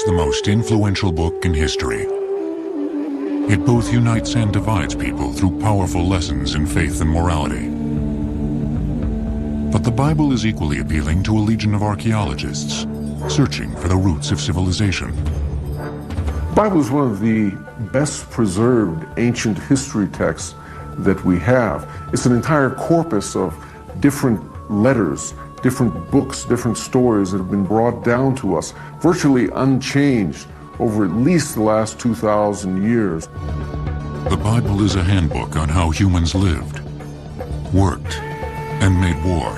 It's the most influential book in history. It both unites and divides people through powerful lessons in faith and morality. But the Bible is equally appealing to a legion of archaeologists searching for the roots of civilization. The Bible is one of the best preserved ancient history texts that we have. It's an entire corpus of different letters, different books, different stories that have been brought down to us, virtually unchanged over at least the last 2,000 years. The Bible is a handbook on how humans lived, worked, and made war.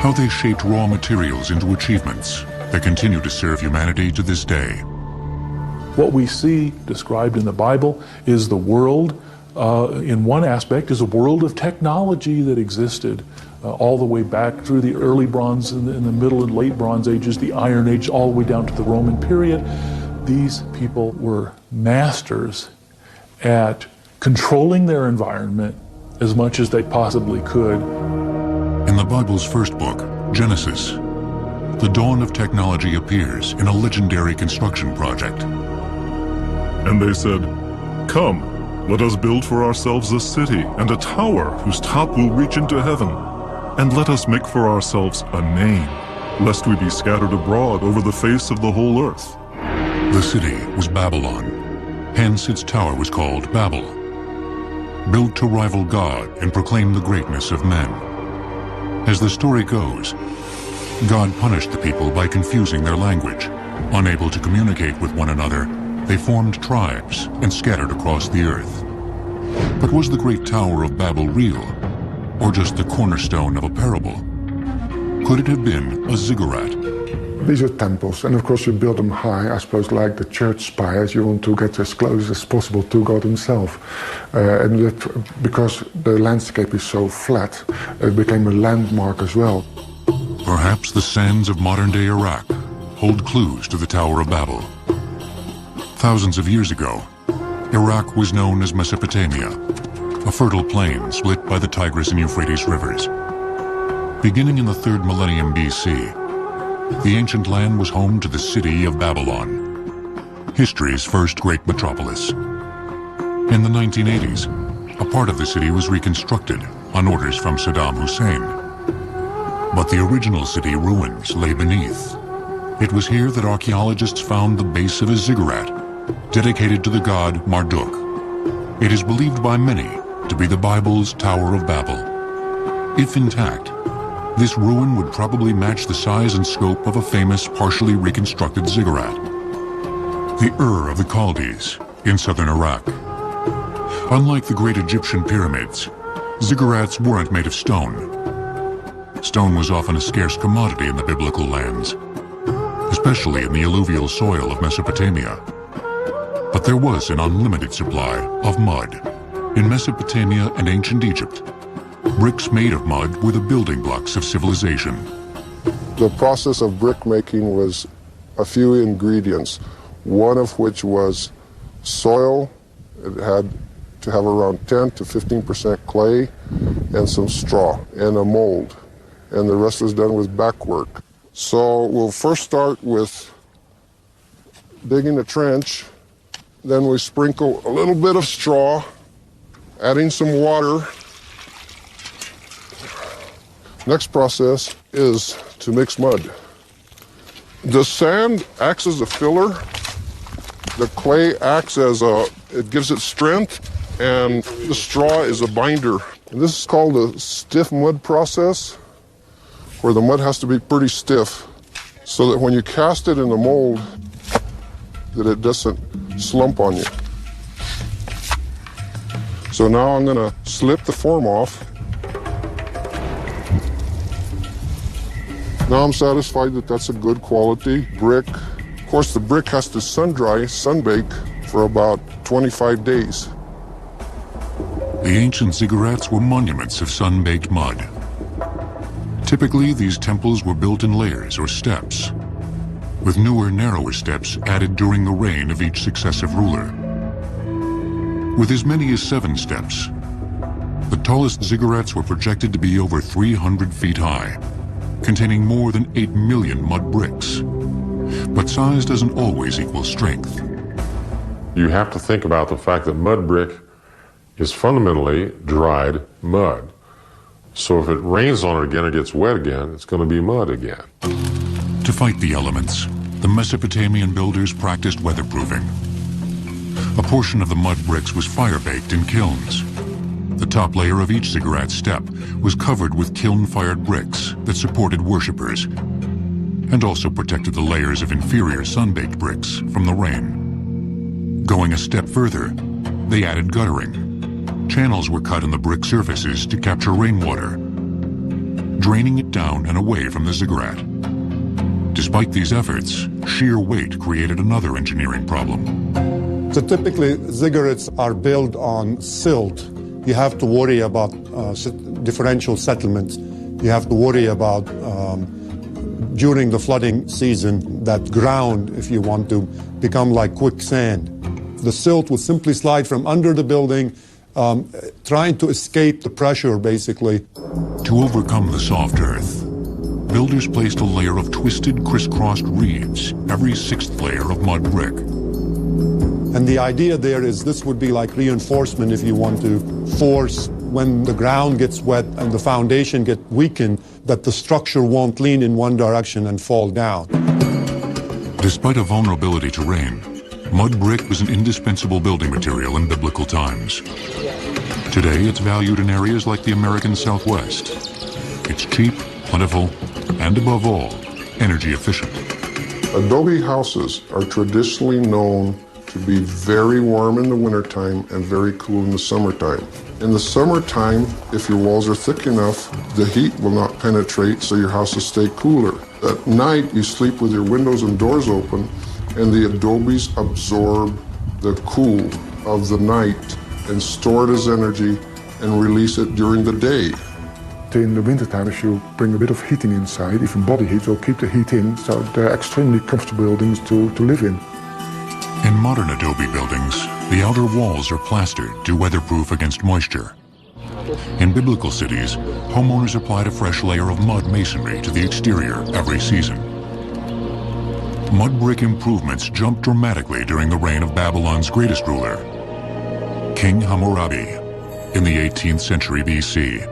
How they shaped raw materials into achievements that continue to serve humanity to this day. What we see described in the Bible is the world, in one aspect, is a world of technology that existed all the way back through the early Bronze, in the Middle and Late Bronze Ages, the Iron Age, all the way down to the Roman period. These people were masters at controlling their environment as much as they possibly could. In the Bible's first book, Genesis, the dawn of technology appears in a legendary construction project. And they said, "Come, let us build for ourselves a city and a tower whose top will reach into heaven. And let us make for ourselves a name, lest we be scattered abroad over the face of the whole earth." The city was Babylon, hence its tower was called Babel, built to rival God and proclaim the greatness of men. As the story goes, God punished the people by confusing their language. Unable to communicate with one another, they formed tribes and scattered across the earth. But was the great Tower of Babel real, or just the cornerstone of a parable? Could it have been a ziggurat? These are temples, and of course you build them high, I suppose, like the church spires. You want to get as close as possible to God himself. And that, because the landscape is so flat, it became a landmark as well. Perhaps the sands of modern-day Iraq hold clues to the Tower of Babel. Thousands of years ago, Iraq was known as Mesopotamia, a fertile plain split by the Tigris and Euphrates rivers. Beginning in the 3rd millennium BC, the ancient land was home to the city of Babylon, history's first great metropolis. In the 1980s, a part of the city was reconstructed on orders from Saddam Hussein. But the original city ruins lay beneath. It was here that archaeologists found the base of a ziggurat dedicated to the god Marduk. It is believed by many to be the Bible's Tower of Babel. If intact, this ruin would probably match the size and scope of a famous partially reconstructed ziggurat, the Ur of the Chaldees in southern Iraq. Unlike the great Egyptian pyramids, ziggurats weren't made of stone. Stone was often a scarce commodity in the biblical lands, especially in the alluvial soil of Mesopotamia. But there was an unlimited supply of mud. In Mesopotamia and ancient Egypt, bricks made of mud were the building blocks of civilization. The process of brick making was a few ingredients, one of which was soil. It had to have around 10 to 15% clay and some straw and a mold. And the rest was done with back work. So we'll first start with digging a trench. Then we sprinkle a little bit of straw, adding some water. Next process is to mix mud. The sand acts as a filler. The clay acts as it gives it strength, and the straw is a binder. And this is called a stiff mud process, where the mud has to be pretty stiff so that when you cast it in the mold, that it doesn't slump on you. So now I'm gonna slip the form off. Now I'm satisfied that that's a good quality brick. Of course, the brick has to sun-dry, sun-bake for about 25 days. The ancient ziggurats were monuments of sun-baked mud. Typically, these temples were built in layers or steps, with newer, narrower steps added during the reign of each successive ruler. With as many as 7 steps, the tallest ziggurats were projected to be over 300 feet high, containing more than 8 million mud bricks. But size doesn't always equal strength. You have to think about the fact that mud brick is fundamentally dried mud. So if it rains on it again or gets wet again, it's going to be mud again. To fight the elements, the Mesopotamian builders practiced weatherproofing. A portion of the mud bricks was fire-baked in kilns. The top layer of each ziggurat step was covered with kiln-fired bricks that supported worshippers and also protected the layers of inferior sun-baked bricks from the rain. Going a step further, they added guttering. Channels were cut in the brick surfaces to capture rainwater, draining it down and away from the ziggurat. Despite these efforts, sheer weight created another engineering problem. So typically, ziggurats are built on silt. You have to worry about differential settlements. You have to worry about, during the flooding season, that ground, if you want to, become like quicksand. The silt would simply slide from under the building, trying to escape the pressure, basically. To overcome the soft earth, builders placed a layer of twisted, crisscrossed reeds every sixth layer of mud brick. And the idea there is this would be like reinforcement, if you want to, force when the ground gets wet and the foundation gets weakened, that the structure won't lean in one direction and fall down. Despite a vulnerability to rain, mud brick was an indispensable building material in biblical times. Today, it's valued in areas like the American Southwest. It's cheap, plentiful, and above all, energy efficient. Adobe houses are traditionally known to be very warm in the wintertime and very cool in the summertime. In the summertime, if your walls are thick enough, the heat will not penetrate, so your houses stay cooler. At night, you sleep with your windows and doors open, and the adobes absorb the cool of the night and store it as energy and release it during the day. In the wintertime, if you bring a bit of heating inside, even body heat, will keep the heat in, so they're extremely comfortable buildings to live in. In modern adobe buildings, the outer walls are plastered to weatherproof against moisture. In biblical cities, homeowners applied a fresh layer of mud masonry to the exterior every season. Mud brick improvements jumped dramatically during the reign of Babylon's greatest ruler, King Hammurabi, in the 18th century BC.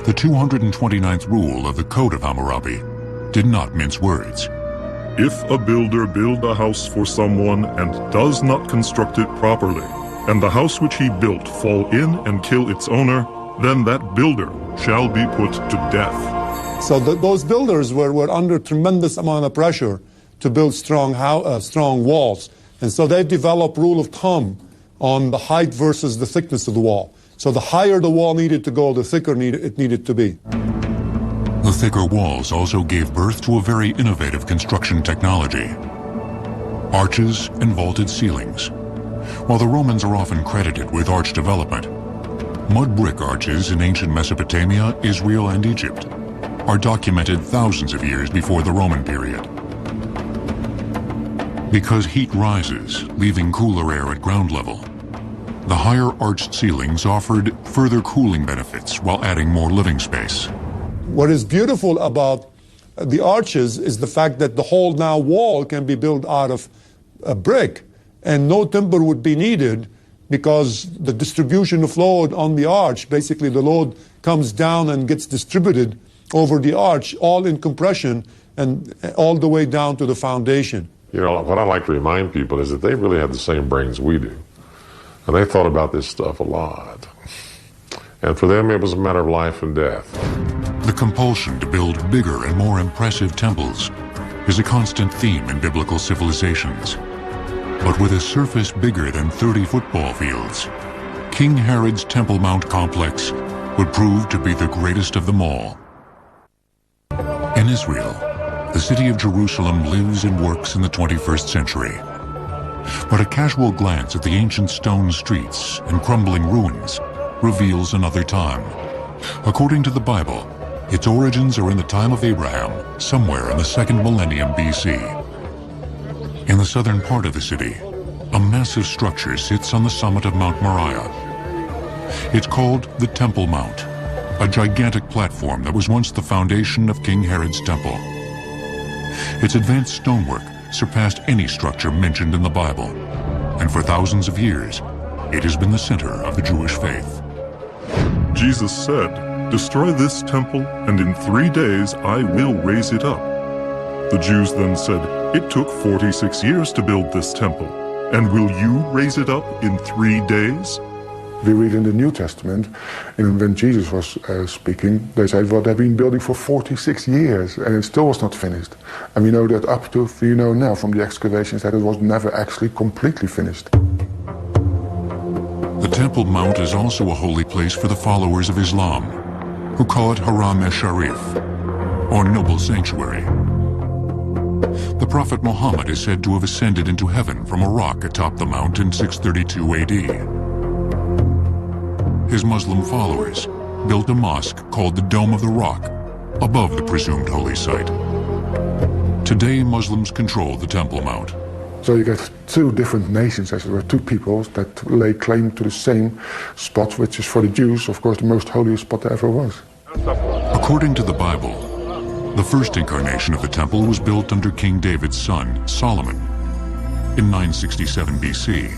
The 229th rule of the Code of Hammurabi did not mince words. If a builder build a house for someone and does not construct it properly, and the house which he built fall in and kill its owner, then that builder shall be put to death. So those builders were under tremendous amount of pressure to build strong walls. And so they developed rule of thumb on the height versus the thickness of the wall. So the higher the wall needed to go, the thicker it needed to be. The thicker walls also gave birth to a very innovative construction technology: arches and vaulted ceilings. While the Romans are often credited with arch development, mud brick arches in ancient Mesopotamia, Israel, and Egypt are documented thousands of years before the Roman period. Because heat rises, leaving cooler air at ground level, the higher arched ceilings offered further cooling benefits while adding more living space. What is beautiful about the arches is the fact that the whole now wall can be built out of brick, and no timber would be needed because the distribution of load on the arch, basically the load comes down and gets distributed over the arch, all in compression and all the way down to the foundation. You know, what I like to remind people is that they really have the same brains we do. And they thought about this stuff a lot. And for them, it was a matter of life and death. The compulsion to build bigger and more impressive temples is a constant theme in biblical civilizations. But with a surface bigger than 30 football fields, King Herod's Temple Mount complex would prove to be the greatest of them all. In Israel, the city of Jerusalem lives and works in the 21st century. But a casual glance at the ancient stone streets and crumbling ruins reveals another time. According to the Bible, its origins are in the time of Abraham, somewhere in the 2nd millennium BC. In the southern part of the city, a massive structure sits on the summit of Mount Moriah. It's called the Temple Mount, a gigantic platform that was once the foundation of King Herod's temple. Its advanced stonework surpassed any structure mentioned in the Bible, and for thousands of years, it has been the center of the Jewish faith. Jesus said, "Destroy this temple, and in 3 days I will raise it up." The Jews then said, "It took 46 years to build this temple, and will you raise it up in 3 days?" We read in the New Testament, and when Jesus was speaking, they said, well, they've been building for 46 years and it still was not finished. And we know that we know now from the excavations that it was never actually completely finished. The Temple Mount is also a holy place for the followers of Islam, who call it Haram e-Sharif, or Noble Sanctuary. The Prophet Muhammad is said to have ascended into heaven from a rock atop the mount in 632 AD. His Muslim followers built a mosque called the Dome of the Rock above the presumed holy site. Today, Muslims control the Temple Mount. So you get two different nations, as it were, two peoples that lay claim to the same spot, which is for the Jews, of course, the most holiest spot there ever was. According to the Bible, the first incarnation of the temple was built under King David's son, Solomon, in 967 BC.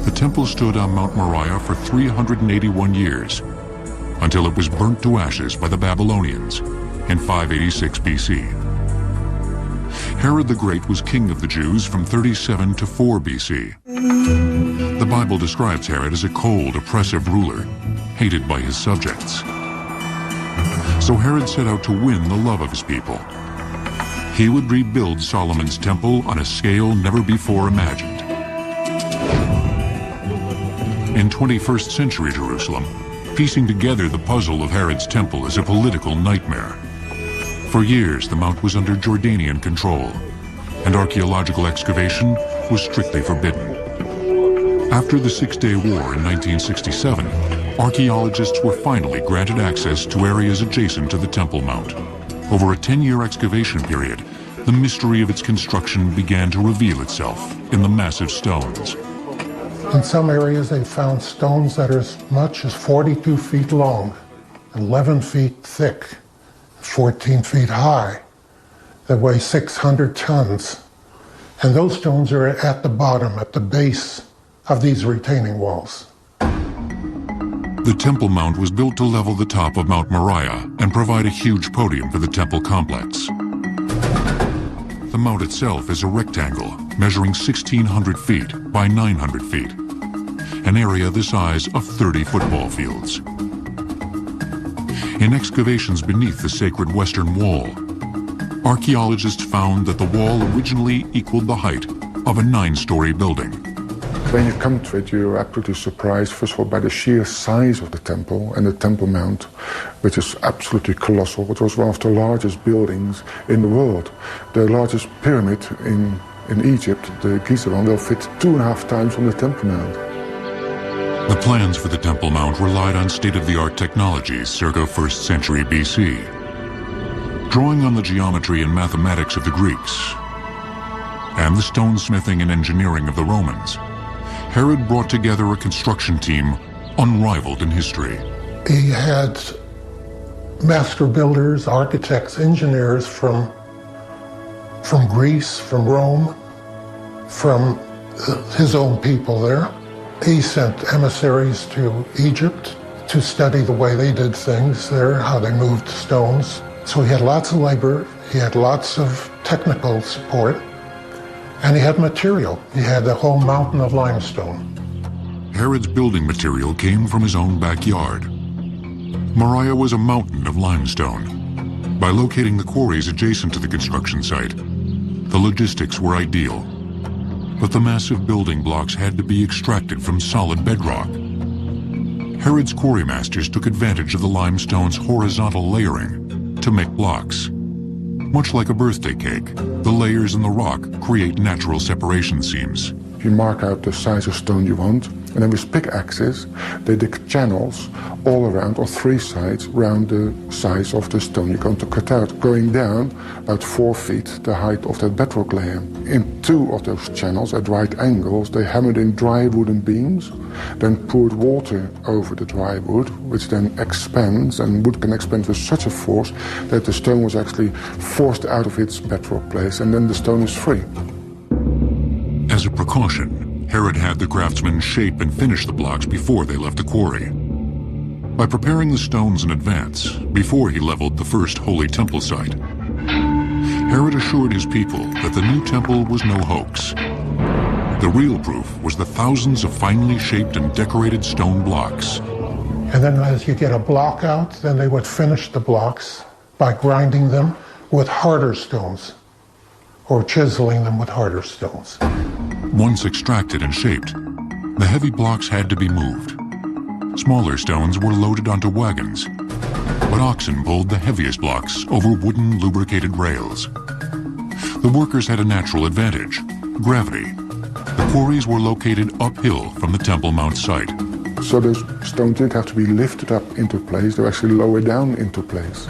The temple stood on Mount Moriah for 381 years, until it was burnt to ashes by the Babylonians in 586 BC. Herod the Great was king of the Jews from 37 to 4 BC. The Bible describes Herod as a cold, oppressive ruler, hated by his subjects. So Herod set out to win the love of his people. He would rebuild Solomon's temple on a scale never before imagined. In 21st century Jerusalem, piecing together the puzzle of Herod's temple is a political nightmare. For years, the mount was under Jordanian control, and archaeological excavation was strictly forbidden. After the Six-Day War in 1967, archaeologists were finally granted access to areas adjacent to the Temple Mount. Over a 10-year excavation period, the mystery of its construction began to reveal itself in the massive stones. In some areas, they found stones that are as much as 42 feet long, 11 feet thick, 14 feet high, that weigh 600 tons. And those stones are at the bottom, at the base of these retaining walls. The Temple Mount was built to level the top of Mount Moriah and provide a huge podium for the temple complex. The mount itself is a rectangle measuring 1,600 feet by 900 feet, an area the size of 30 football fields. In excavations beneath the sacred Western Wall, archaeologists found that the wall originally equaled the height of a 9-story building. When you come to it, you're absolutely surprised, first of all, by the sheer size of the temple and the Temple Mount, which is absolutely colossal. It was one of the largest buildings in the world. The largest pyramid in Egypt, the Giza one, will fit 2.5 times on the Temple Mount. The plans for the Temple Mount relied on state-of-the-art technologies circa 1st century BC. Drawing on the geometry and mathematics of the Greeks and the stonesmithing and engineering of the Romans, Herod brought together a construction team unrivaled in history. He had master builders, architects, engineers from Greece, from Rome, from his own people there. He sent emissaries to Egypt to study the way they did things there, how they moved stones. So he had lots of labor, he had lots of technical support, and he had material. He had the whole mountain of limestone. Herod's building material came from his own backyard. Moriah was a mountain of limestone. By locating the quarries adjacent to the construction site, the logistics were ideal. But the massive building blocks had to be extracted from solid bedrock. Herod's quarrymasters took advantage of the limestone's horizontal layering to make blocks. Much like a birthday cake, the layers in the rock create natural separation seams. You mark out the size of stone you want, And then with pickaxes, they dig channels all around, on three sides, around the size of the stone you're going to cut out, going down about 4 feet, the height of that bedrock layer. In two of those channels, at right angles, they hammered in dry wooden beams, then poured water over the dry wood, which then expands, and wood can expand with such a force that the stone was actually forced out of its bedrock place, and then the stone is free. As a precaution, Herod had the craftsmen shape and finish the blocks before they left the quarry. By preparing the stones in advance, before he leveled the first holy temple site, Herod assured his people that the new temple was no hoax. The real proof was the thousands of finely shaped and decorated stone blocks. And then as you get a block out, then they would finish the blocks by grinding them with harder stones, or chiseling them with harder stones. Once extracted and shaped, the heavy blocks had to be moved. Smaller stones were loaded onto wagons, but oxen pulled the heaviest blocks over wooden lubricated rails. The workers had a natural advantage: gravity. The quarries were located uphill from the Temple Mount site. So those stones didn't have to be lifted up into place, they were actually lowered down into place.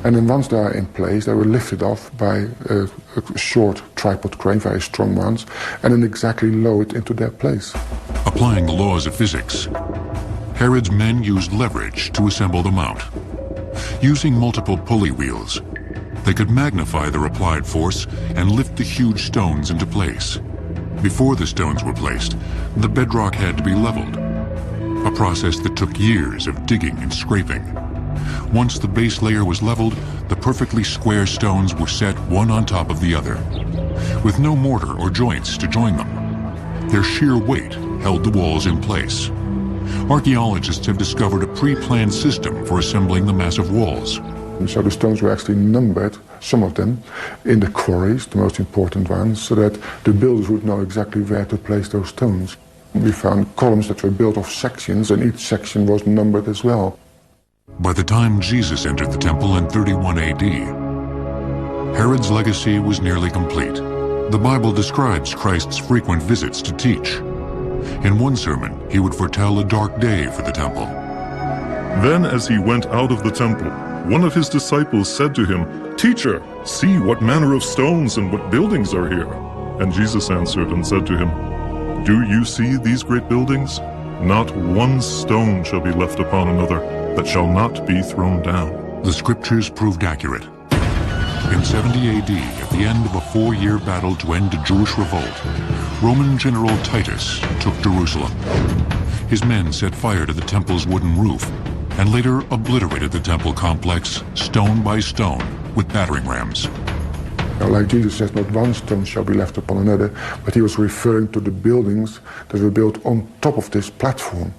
And then once they are in place, they were lifted off by a short tripod crane, very strong ones, and then exactly lowered into their place. Applying the laws of physics, Herod's men used leverage to assemble the mount. Using multiple pulley wheels, they could magnify their applied force and lift the huge stones into place. Before the stones were placed, the bedrock had to be leveled, a process that took years of digging and scraping. Once the base layer was leveled, the perfectly square stones were set one on top of the other, with no mortar or joints to join them. Their sheer weight held the walls in place. Archaeologists have discovered a pre-planned system for assembling the massive walls. And so the stones were actually numbered, some of them, in the quarries, the most important ones, so that the builders would know exactly where to place those stones. We found columns that were built of sections, and each section was numbered as well. By the time Jesus entered the temple in 31 AD, Herod's legacy was nearly complete. The Bible describes Christ's frequent visits to teach. In one sermon, he would foretell a dark day for the temple. Then as he went out of the temple, one of his disciples said to him, "Teacher, see what manner of stones and what buildings are here." And Jesus answered and said to him, "Do you see these great buildings? Not one stone shall be left upon another that shall not be thrown down." The scriptures proved accurate. In 70 AD, at the end of a 4-year battle to end a Jewish revolt, Roman General Titus took Jerusalem. His men set fire to the temple's wooden roof and later obliterated the temple complex stone by stone with battering rams. Like Jesus says, not one stone shall be left upon another, but he was referring to the buildings that were built on top of this platform.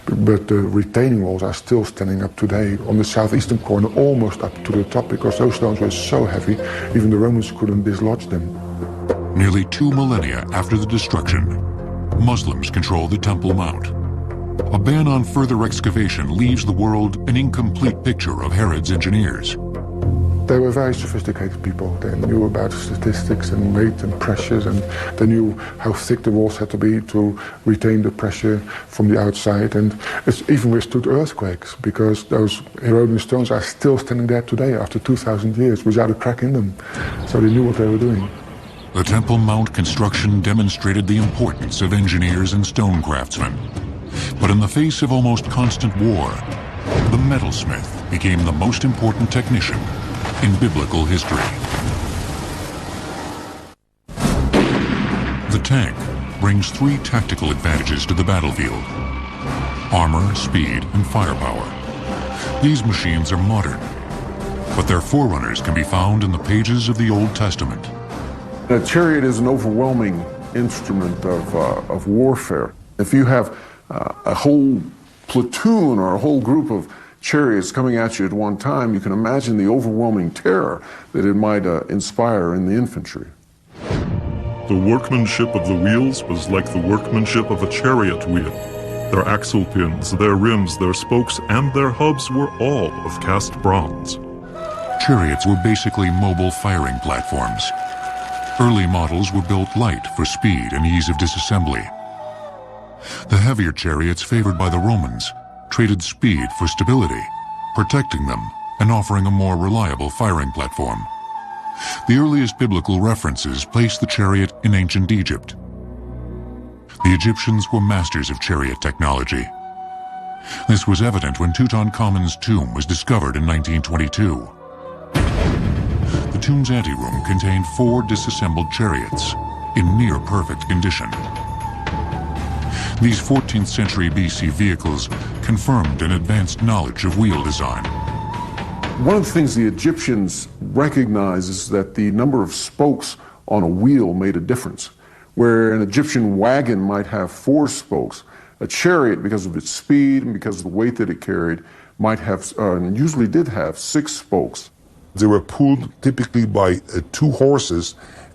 But the retaining walls are still standing up today on the southeastern corner, almost up to the top, because those stones were so heavy, even the Romans couldn't dislodge them. Nearly 2 millennia after the destruction, Muslims control the Temple Mount. A ban on further excavation leaves the world an incomplete picture of Herod's engineers. They were very sophisticated people. They knew about statistics and weight and pressures, and they knew how thick the walls had to be to retain the pressure from the outside. And it's even withstood earthquakes, because those Herodian stones are still standing there today after 2,000 years without a crack in them. So they knew what they were doing. The Temple Mount construction demonstrated the importance of engineers and stone craftsmen. But in the face of almost constant war, the metalsmith became the most important technician in biblical history. The tank brings 3 tactical advantages to the battlefield: armor, speed, and firepower. These machines are modern, but their forerunners can be found in the pages of the Old Testament. A chariot is an overwhelming instrument of warfare. If you have a whole platoon or a whole group of chariots coming at you at one time, you can imagine the overwhelming terror that it might inspire in the infantry. The workmanship of the wheels was like the workmanship of a chariot wheel. Their axle pins, their rims, their spokes, and their hubs were all of cast bronze. Chariots were basically mobile firing platforms. Early models were built light for speed and ease of disassembly. The heavier chariots favored by the Romans traded speed for stability, protecting them and offering a more reliable firing platform. The earliest biblical references place the chariot in ancient Egypt. The Egyptians were masters of chariot technology. This was evident when Tutankhamun's tomb was discovered in 1922. The tomb's anteroom contained 4 disassembled chariots in near-perfect condition. These 14th century BC vehicles confirmed an advanced knowledge of wheel design. One of the things the Egyptians recognized is that the number of spokes on a wheel made a difference. Where an Egyptian wagon might have 4 spokes, a chariot, because of its speed and because of the weight that it carried, might have, and usually did have, 6 spokes. They were pulled typically by 2 horses,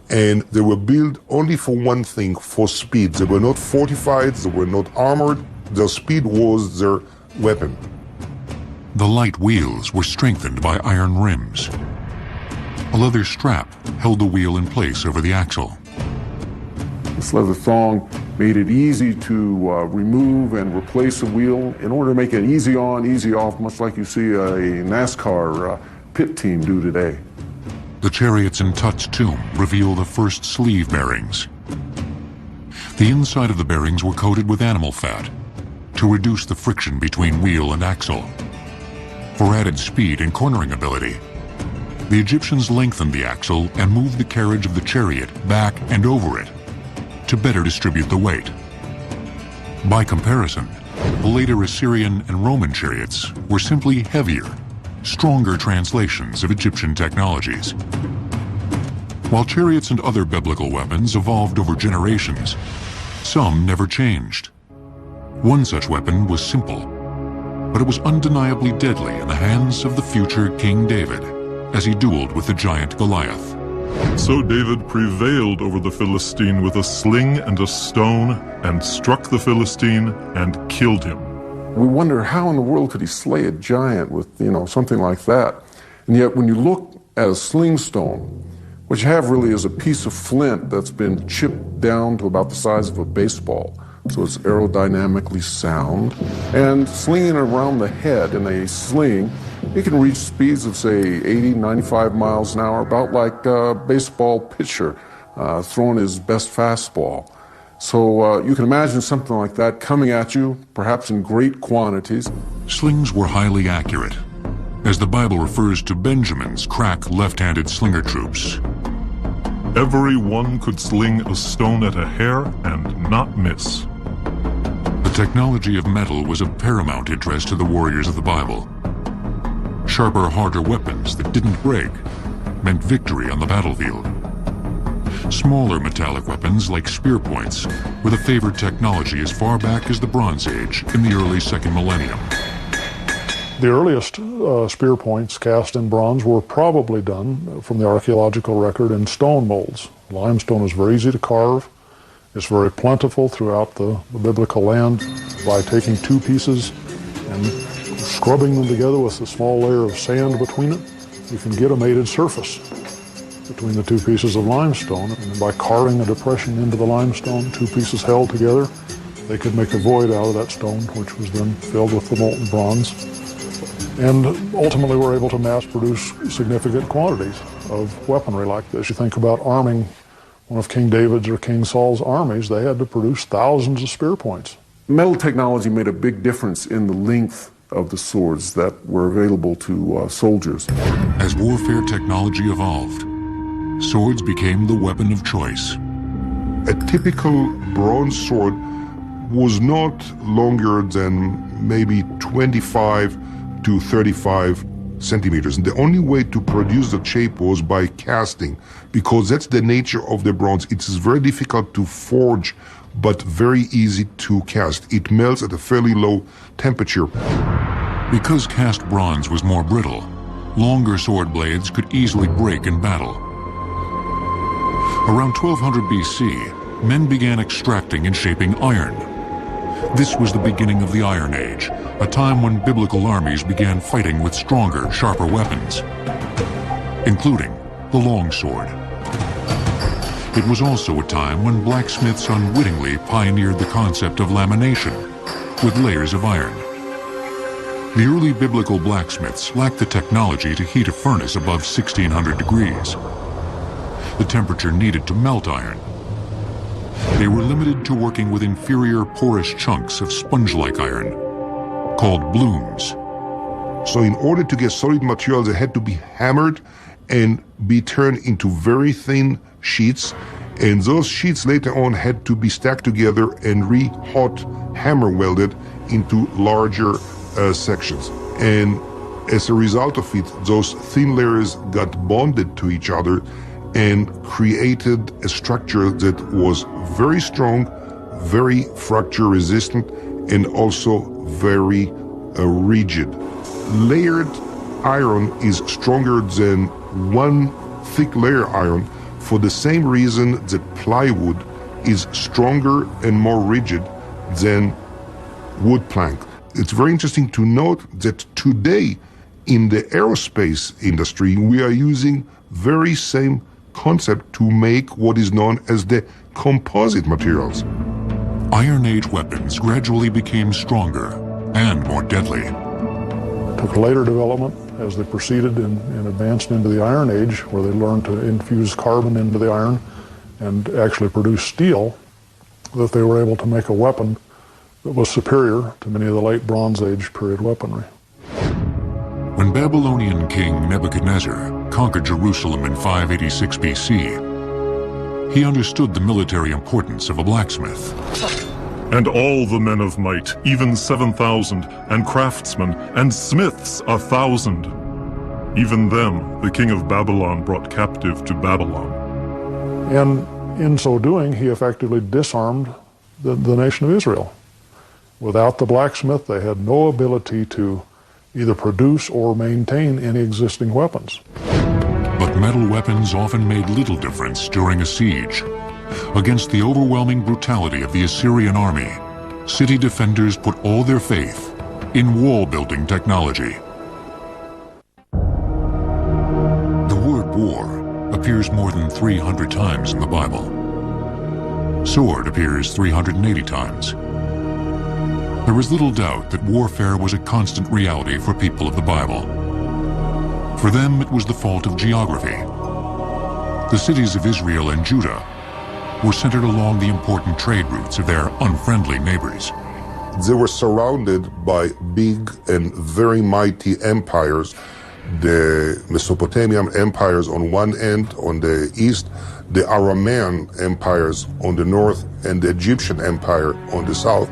and they were built only for one thing, for speed. They were not fortified, they were not armored. Their speed was their weapon. The light wheels were strengthened by iron rims. A leather strap held the wheel in place over the axle. This leather thong made it easy to remove and replace a wheel in order to make it easy on, easy off, much like you see a NASCAR pit team do today. The chariots in Tut's tomb reveal the first sleeve bearings. The inside of the bearings were coated with animal fat to reduce the friction between wheel and axle. For added speed and cornering ability, the Egyptians lengthened the axle and moved the carriage of the chariot back and over it to better distribute the weight. By comparison, the later Assyrian and Roman chariots were simply heavier, stronger translations of Egyptian technologies. While chariots and other biblical weapons evolved over generations, some never changed. One such weapon was simple, but it was undeniably deadly in the hands of the future King David as he dueled with the giant Goliath. So David prevailed over the Philistine with a sling and a stone, and struck the Philistine and killed him. We wonder how in the world could he slay a giant with, something like that. And yet when you look at a sling stone, what you have really is a piece of flint that's been chipped down to about the size of a baseball. So it's aerodynamically sound. And slinging it around the head in a sling, it can reach speeds of, say, 80, 95 miles an hour, about like a baseball pitcher throwing his best fastball. So you can imagine something like that coming at you, perhaps in great quantities. Slings were highly accurate, as the Bible refers to Benjamin's crack left-handed slinger troops. Every one could sling a stone at a hair and not miss. The technology of metal was of paramount interest to the warriors of the Bible. Sharper, harder weapons that didn't break meant victory on the battlefield. Smaller metallic weapons like spear points were the favored technology as far back as the Bronze Age in the early 2nd millennium. The earliest spear points cast in bronze were probably done from the archaeological record in stone molds. Limestone is very easy to carve. It's very plentiful throughout the biblical land. By taking 2 pieces and scrubbing them together with a small layer of sand between it, you can get a mated surface between the 2 pieces of limestone. And by carving a depression into the limestone, 2 pieces held together, they could make a void out of that stone, which was then filled with the molten bronze. And ultimately were able to mass produce significant quantities of weaponry like this. You think about arming one of King David's or King Saul's armies, they had to produce thousands of spear points. Metal technology made a big difference in the length of the swords that were available to soldiers. As warfare technology evolved, swords became the weapon of choice. A typical bronze sword was not longer than maybe 25 to 35 centimeters. And the only way to produce the shape was by casting, because that's the nature of the bronze. It is very difficult to forge, but very easy to cast. It melts at a fairly low temperature. Because cast bronze was more brittle, longer sword blades could easily break in battle. Around 1200 BC, men began extracting and shaping iron. This was the beginning of the Iron Age, a time when biblical armies began fighting with stronger, sharper weapons, including the longsword. It was also a time when blacksmiths unwittingly pioneered the concept of lamination with layers of iron. The early biblical blacksmiths lacked the technology to heat a furnace above 1600 degrees, the temperature needed to melt iron. They were limited to working with inferior porous chunks of sponge-like iron, called blooms. So in order to get solid materials, they had to be hammered and be turned into very thin sheets, and those sheets later on had to be stacked together and re-hot hammer welded into larger sections. And as a result of it, those thin layers got bonded to each other and created a structure that was very strong, very fracture resistant, and also very rigid. Layered iron is stronger than one thick layer iron for the same reason that plywood is stronger and more rigid than wood plank. It's very interesting to note that today in the aerospace industry we are using very same concept to make what is known as the composite materials. Iron Age weapons gradually became stronger and more deadly. Took later development as they proceeded and advanced into the Iron Age, where they learned to infuse carbon into the iron and actually produce steel, that they were able to make a weapon that was superior to many of the late Bronze Age period weaponry. When Babylonian king Nebuchadnezzar conquered Jerusalem in 586 BC, he understood the military importance of a blacksmith. And all the men of might, even 7,000, and craftsmen, and smiths 1,000. Even them the king of Babylon brought captive to Babylon. And in so doing, he effectively disarmed the nation of Israel. Without the blacksmith, they had no ability to either produce or maintain any existing weapons. But metal weapons often made little difference during a siege. Against the overwhelming brutality of the Assyrian army, city defenders put all their faith in wall-building technology. The word war appears more than 300 times in the Bible. Sword appears 380 times. There is little doubt that warfare was a constant reality for people of the Bible. For them, it was the fault of geography. The cities of Israel and Judah were centered along the important trade routes of their unfriendly neighbors. They were surrounded by big and very mighty empires. The Mesopotamian empires on one end, on the east, the Aramean empires on the north, and the Egyptian empire on the south.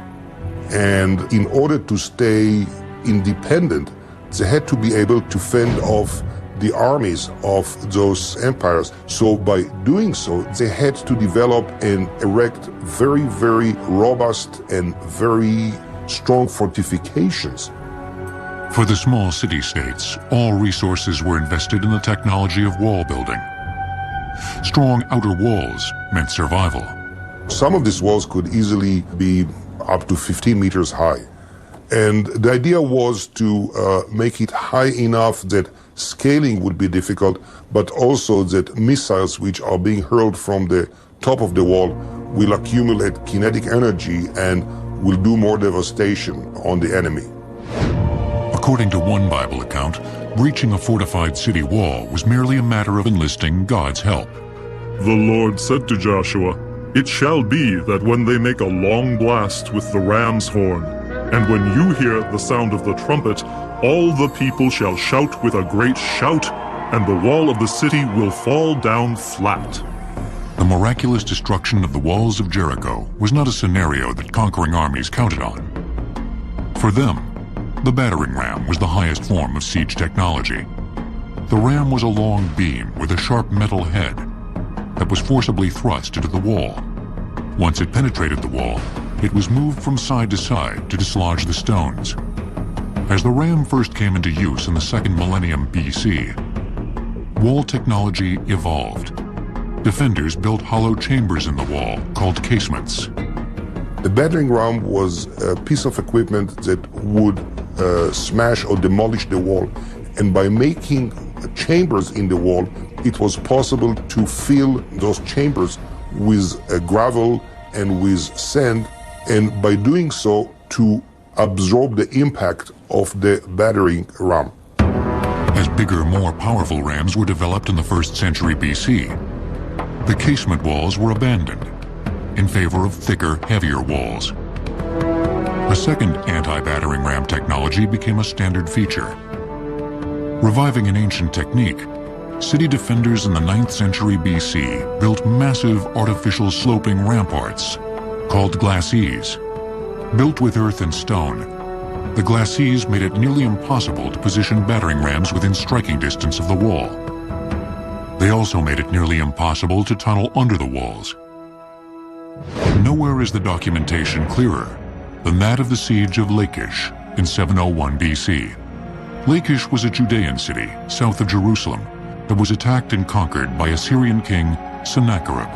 And in order to stay independent, they had to be able to fend off the armies of those empires. So by doing so, they had to develop and erect very, very robust and very strong fortifications. For the small city-states, all resources were invested in the technology of wall building. Strong outer walls meant survival. Some of these walls could easily be up to 15 meters high. And the idea was to make it high enough that scaling would be difficult, but also that missiles which are being hurled from the top of the wall will accumulate kinetic energy and will do more devastation on the enemy. According to one Bible account, breaching a fortified city wall was merely a matter of enlisting God's help. The Lord said to Joshua, "It shall be that when they make a long blast with the ram's horn, and when you hear the sound of the trumpet, all the people shall shout with a great shout, and the wall of the city will fall down flat." The miraculous destruction of the walls of Jericho was not a scenario that conquering armies counted on. For them, the battering ram was the highest form of siege technology. The ram was a long beam with a sharp metal head that was forcibly thrust into the wall. Once it penetrated the wall, it was moved from side to side to dislodge the stones. As the ram first came into use in the second millennium BC, wall technology evolved. Defenders built hollow chambers in the wall called casements. The battering ram was a piece of equipment that would smash or demolish the wall, and by making chambers in the wall, it was possible to fill those chambers with gravel and with sand, and by doing so to absorb the impact of the battering ram. As bigger, more powerful rams were developed in the 1st century BC, the casement walls were abandoned in favor of thicker, heavier walls. A second anti-battering ram technology became a standard feature. Reviving an ancient technique, city defenders in the 9th century BC built massive artificial sloping ramparts called glacis. Built with earth and stone, the glacis made it nearly impossible to position battering rams within striking distance of the wall. They also made it nearly impossible to tunnel under the walls. Nowhere is the documentation clearer than that of the siege of Lachish in 701 BC. Lachish was a Judean city south of Jerusalem that was attacked and conquered by Assyrian king Sennacherib.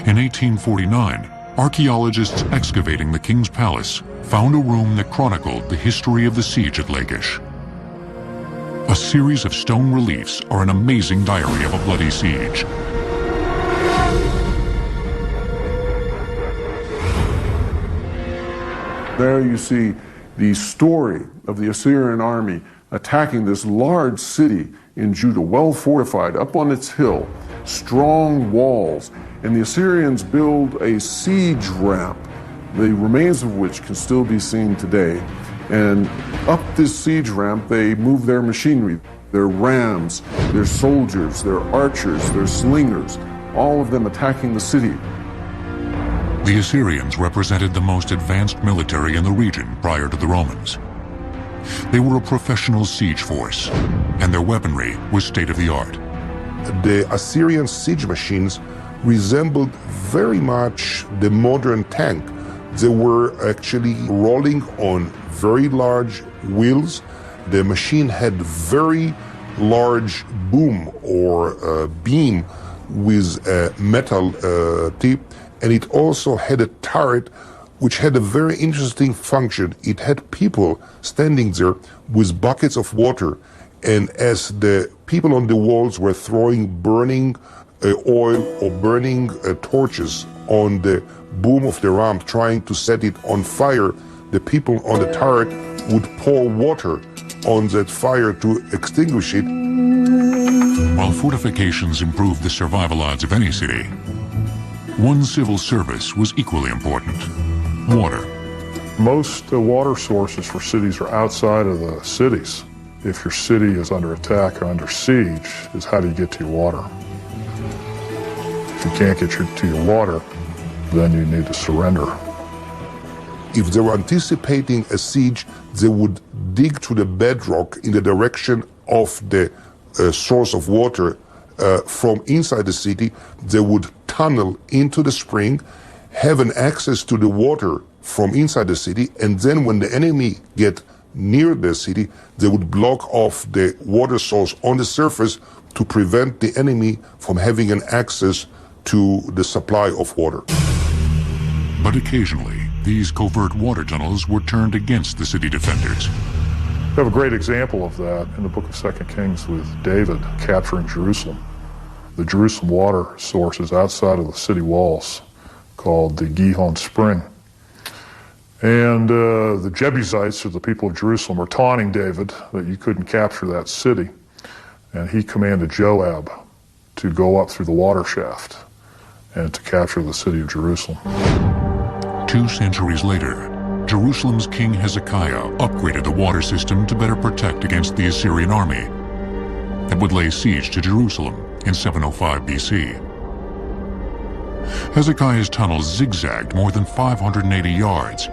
In 1849, archaeologists excavating the king's palace found a room that chronicled the history of the siege of Lachish. A series of stone reliefs are an amazing diary of a bloody siege. There you see the story of the Assyrian army attacking this large city in Judah, well fortified, up on its hill, strong walls, and the Assyrians build a siege ramp, the remains of which can still be seen today. And up this siege ramp, they move their machinery, their rams, their soldiers, their archers, their slingers, all of them attacking the city. The Assyrians represented the most advanced military in the region prior to the Romans. They were a professional siege force, and their weaponry was state-of-the-art. The Assyrian siege machines resembled very much the modern tank. They were actually rolling on very large wheels. The machine had very large boom or beam with a metal tip, and it also had a turret which had a very interesting function. It had people standing there with buckets of water, and as the people on the walls were throwing burning oil or burning torches on the boom of the ramp, trying to set it on fire, the people on the turret would pour water on that fire to extinguish it. While fortifications improved the survival odds of any city, one civil service was equally important: water. Most water sources for cities are outside of the cities. If your city is under attack or under siege, is how do you get to your water? If you can't get to your water, then you need to surrender. If they were anticipating a siege, they would dig to the bedrock in the direction of the source of water from inside the city. They would tunnel into the spring, have an access to the water from inside the city, and then when the enemy get near the city, they would block off the water source on the surface to prevent the enemy from having an access to the supply of water. But occasionally, these covert water tunnels were turned against the city defenders. We have a great example of that in the book of 2 Kings with David capturing Jerusalem. The Jerusalem water source is outside of the city walls, called the Gihon Spring. And the Jebusites, or the people of Jerusalem, were taunting David that you couldn't capture that city. And he commanded Joab to go up through the water shaft and to capture the city of Jerusalem. 2 centuries later, Jerusalem's king Hezekiah upgraded the water system to better protect against the Assyrian army that would lay siege to Jerusalem in 705 BC. Hezekiah's tunnels zigzagged more than 580 yards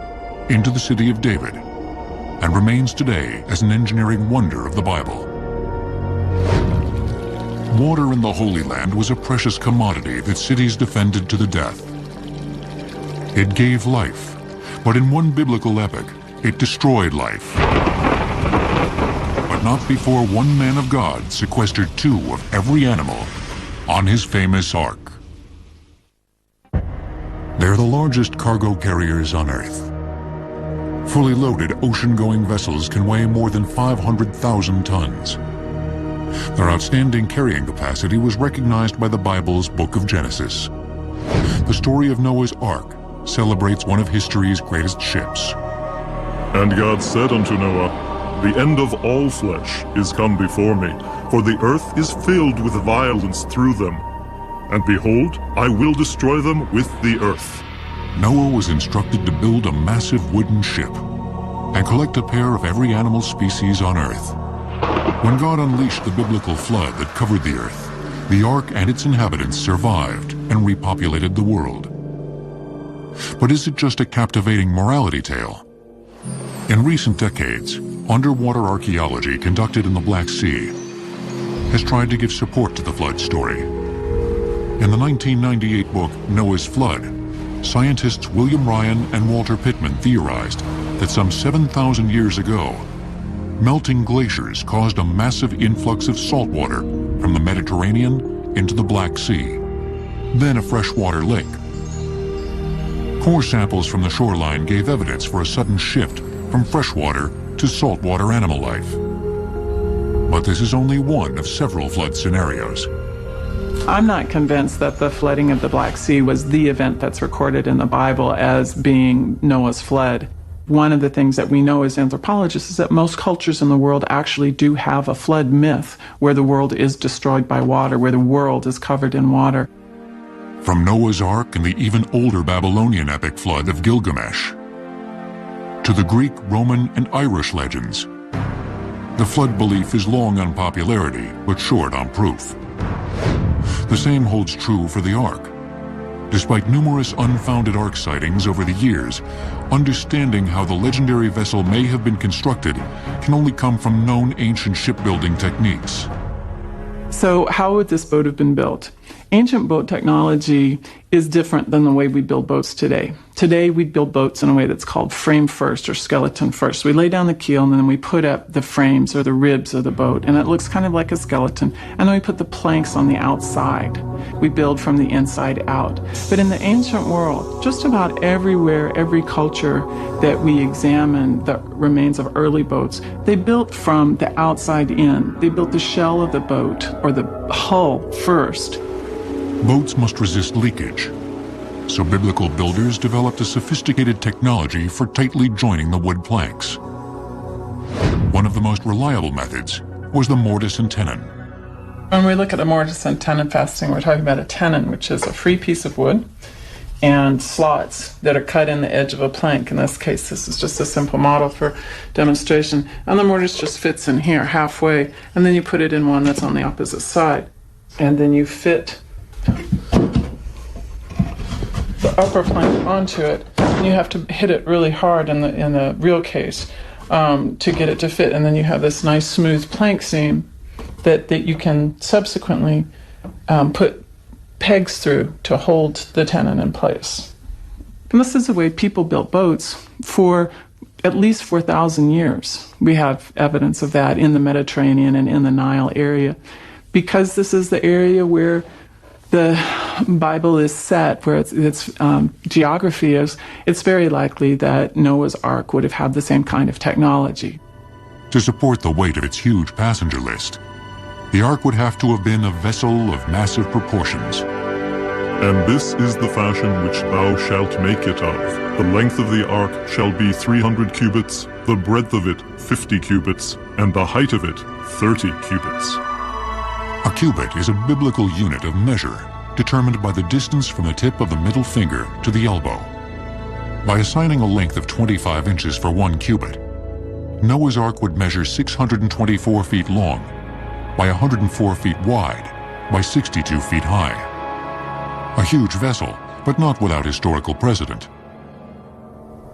into the city of David and remains today as an engineering wonder of the Bible. Water in the Holy Land was a precious commodity that cities defended to the death. It gave life, but in one biblical epic, it destroyed life. But not before one man of God sequestered 2 of every animal on his famous ark. They're the largest cargo carriers on Earth. Fully loaded ocean-going vessels can weigh more than 500,000 tons. Their outstanding carrying capacity was recognized by the Bible's Book of Genesis. The story of Noah's Ark celebrates one of history's greatest ships. And God said unto Noah, The end of all flesh is come before me, for the earth is filled with violence through them. And behold, I will destroy them with the earth. Noah was instructed to build a massive wooden ship and collect a pair of every animal species on earth. When God unleashed the biblical flood that covered the earth, the ark and its inhabitants survived and repopulated the world. But is it just a captivating morality tale? In recent decades, underwater archaeology conducted in the Black Sea has tried to give support to the flood story. In the 1998 book, Noah's Flood, scientists William Ryan and Walter Pittman theorized that some 7,000 years ago, melting glaciers caused a massive influx of salt water from the Mediterranean into the Black Sea, then a freshwater lake. Core samples from the shoreline gave evidence for a sudden shift from freshwater to saltwater animal life. But this is only one of several flood scenarios. I'm not convinced that the flooding of the Black Sea was the event that's recorded in the Bible as being Noah's flood. One of the things that we know as anthropologists is that most cultures in the world actually do have a flood myth where the world is destroyed by water, where the world is covered in water. From Noah's Ark and the even older Babylonian epic flood of Gilgamesh, to the Greek, Roman, and Irish legends, the flood belief is long on popularity, but short on proof. The same holds true for the Ark. Despite numerous unfounded Ark sightings over the years, understanding how the legendary vessel may have been constructed can only come from known ancient shipbuilding techniques. So how would this boat have been built? Ancient boat technology is different than the way we build boats today. Today, we build boats in a way that's called frame first or skeleton first. We lay down the keel and then we put up the frames or the ribs of the boat, and it looks kind of like a skeleton. And then we put the planks on the outside. We build from the inside out. But in the ancient world, just about everywhere, every culture that we examine the remains of early boats, they built from the outside in. They built the shell of the boat or the hull first. Boats must resist leakage, so biblical builders developed a sophisticated technology for tightly joining the wood planks. One of the most reliable methods was the mortise and tenon. When we look at a mortise and tenon fastening, we're talking about a tenon, which is a free piece of wood, and slots that are cut in the edge of a plank. In this case, this is just a simple model for demonstration. And the mortise just fits in here halfway, and then you put it in one that's on the opposite side. And then you fit the upper plank onto it, and you have to hit it really hard in the real case to get it to fit, and then you have this nice smooth plank seam that you can subsequently put pegs through to hold the tenon in place. And this is the way people built boats for at least 4,000 years. We have evidence of that in the Mediterranean and in the Nile area, because this is the area where the Bible is set, where its geography is. It's very likely that Noah's Ark would have had the same kind of technology. To support the weight of its huge passenger list, the Ark would have to have been a vessel of massive proportions. And this is the fashion which thou shalt make it of. The length of the ark shall be 300 cubits, the breadth of it 50 cubits, and the height of it 30 cubits. A cubit is a biblical unit of measure determined by the distance from the tip of the middle finger to the elbow. By assigning a length of 25 inches for 1 cubit, Noah's Ark would measure 624 feet long, by 104 feet wide, by 62 feet high. A huge vessel, but not without historical precedent.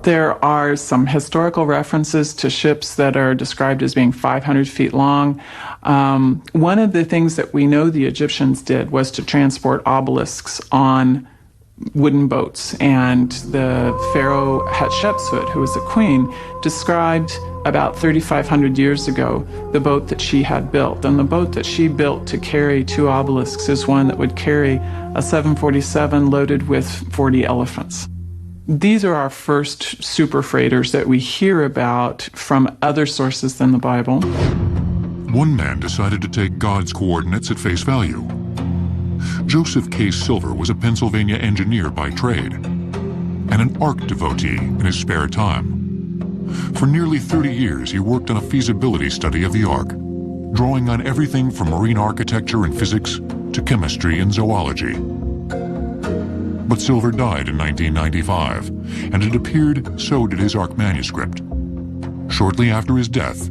There are some historical references to ships that are described as being 500 feet long. One of the things that we know the Egyptians did was to transport obelisks on wooden boats. And the pharaoh Hatshepsut, who was a queen, described about 3,500 years ago the boat that she had built. And the boat that she built to carry 2 obelisks is one that would carry a 747 loaded with 40 elephants. These are our first super freighters that we hear about from other sources than the Bible. One man decided to take God's coordinates at face value. Joseph K. Silver was a Pennsylvania engineer by trade and an Ark devotee in his spare time. For nearly 30 years, he worked on a feasibility study of the Ark, drawing on everything from marine architecture and physics to chemistry and zoology. But Silver died in 1995, and it appeared so did his Ark manuscript. Shortly after his death,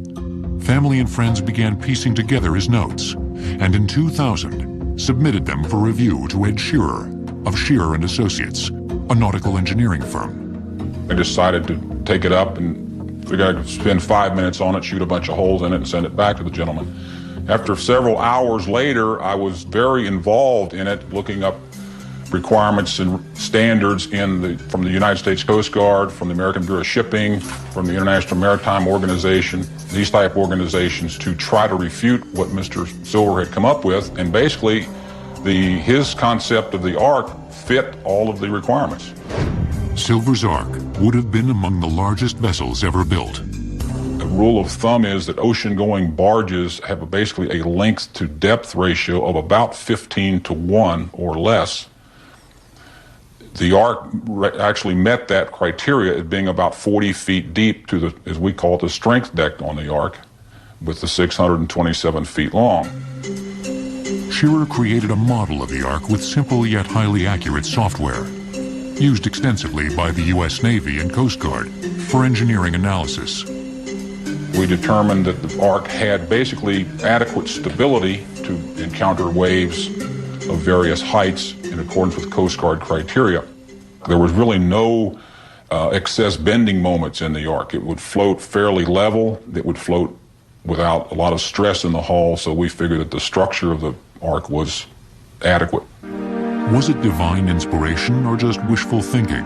family and friends began piecing together his notes, and in 2000, submitted them for review to Ed Shearer of Shearer and Associates, a nautical engineering firm. I decided to take it up and figured I could spend 5 minutes on it, shoot a bunch of holes in it, and send it back to the gentleman. After several hours later, I was very involved in it, looking up requirements and standards from the United States Coast Guard, from the American Bureau of Shipping, from the International Maritime Organization, these type of organizations, to try to refute what Mr. Silver had come up with. And basically, his concept of the Ark fit all of the requirements. Silver's Ark would have been among the largest vessels ever built. The rule of thumb is that ocean-going barges have basically a length-to-depth ratio of about 15:1 or less. The Ark actually met that criteria at being about 40 feet deep to as we call it, the strength deck on the Ark, with the 627 feet long. Shearer created a model of the Ark with simple yet highly accurate software, used extensively by the U.S. Navy and Coast Guard for engineering analysis. We determined that the Ark had basically adequate stability to encounter waves of various heights in accordance with Coast Guard criteria. There was really no excess bending moments in the Ark. It would float fairly level. It would float without a lot of stress in the hull, so we figured that the structure of the Ark was adequate. Was it divine inspiration or just wishful thinking?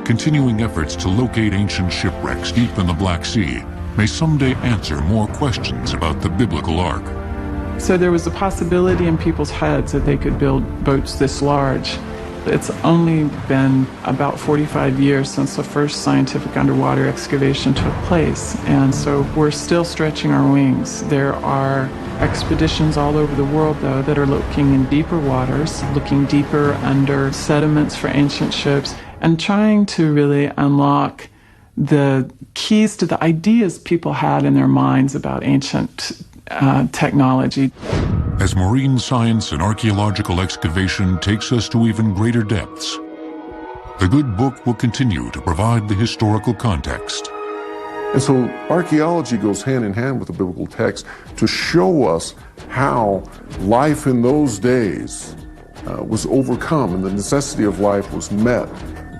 Continuing efforts to locate ancient shipwrecks deep in the Black Sea may someday answer more questions about the biblical Ark. So there was a possibility in people's heads that they could build boats this large. It's only been about 45 years since the first scientific underwater excavation took place, and so we're still stretching our wings. There are expeditions all over the world, though, that are looking in deeper waters, looking deeper under sediments for ancient ships, and trying to really unlock the keys to the ideas people had in their minds about ancient technology. As marine science and archaeological excavation takes us to even greater depths, the good book will continue to provide the historical context. And so archaeology goes hand in hand with the biblical text to show us how life in those days was overcome and the necessity of life was met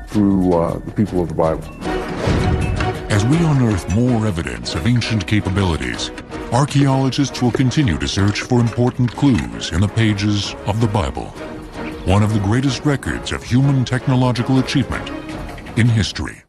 through the people of the Bible. As we unearth more evidence of ancient capabilities, archaeologists will continue to search for important clues in the pages of the Bible, one of the greatest records of human technological achievement in history.